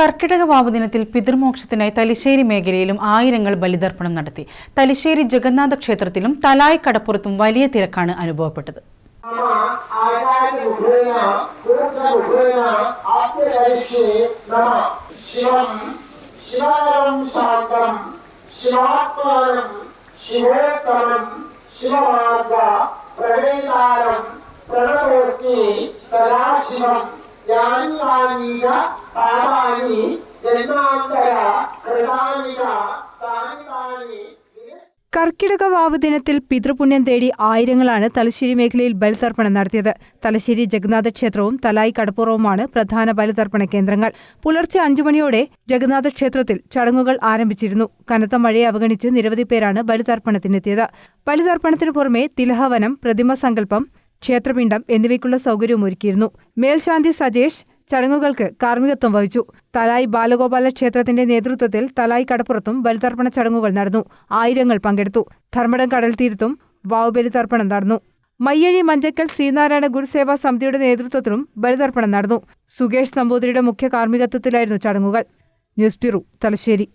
കർക്കിടക വാവ് ദിനത്തിൽ പിതൃമോക്ഷത്തിനായി തലശ്ശേരി മേഖലയിലും ആയിരങ്ങൾ ബലിതർപ്പണം നടത്തി. തലശ്ശേരി ജഗന്നാഥ ക്ഷേത്രത്തിലും തലായ് കടപ്പുറത്തും വലിയ തിരക്കാണ് അനുഭവപ്പെട്ടത്. കർക്കിടക വാവ് ദിനത്തിൽ പിതൃപുണ്യം തേടി ആയിരങ്ങളാണ് തലശ്ശേരി മേഖലയിൽ ബലിതർപ്പണം നടത്തിയത്. തലശ്ശേരി ജഗന്നാഥ ക്ഷേത്രവും തലായ് കടപ്പുറവുമാണ് പ്രധാന ബലിതർപ്പണ കേന്ദ്രങ്ങൾ. പുലർച്ചെ 5 മണിയോടെ ജഗന്നാഥ ക്ഷേത്രത്തിൽ ചടങ്ങുകൾ ആരംഭിച്ചിരുന്നു. കനത്ത മഴയെ അവഗണിച്ച് നിരവധി പേരാണ് ബലിതർപ്പണത്തിനെത്തിയത്. ബലിതർപ്പണത്തിനു പുറമെ തിലഹവനം, പ്രതിമ സങ്കല്പം, ക്ഷേത്രപിണ്ഡം എന്നിവയ്ക്കുള്ള സൗകര്യവും ഒരുക്കിയിരുന്നു. മേൽശാന്തി സജേഷ് ചടങ്ങുകൾക്ക് കാർമ്മികത്വം വഹിച്ചു. തലായ് ബാലഗോപാല ക്ഷേത്രത്തിന്റെ നേതൃത്വത്തിൽ തലായ് കടപ്പുറത്തും ബലിതർപ്പണ ചടങ്ങുകൾ നടന്നു. ആയിരങ്ങൾ പങ്കെടുത്തു. ധർമ്മടം കടൽത്തീരത്തും വാവ് ബലിതർപ്പണം നടന്നു. മയ്യഴി മഞ്ചക്കൽ ശ്രീനാരായണ ഗുരുസേവാ സമിതിയുടെ നേതൃത്വത്തിലും ബലിതർപ്പണം നടന്നു. സുകേഷ് നമ്പൂതിരിയുടെ മുഖ്യ കാർമ്മികത്വത്തിലായിരുന്നു ചടങ്ങുകൾ. News bureau, Thalassery.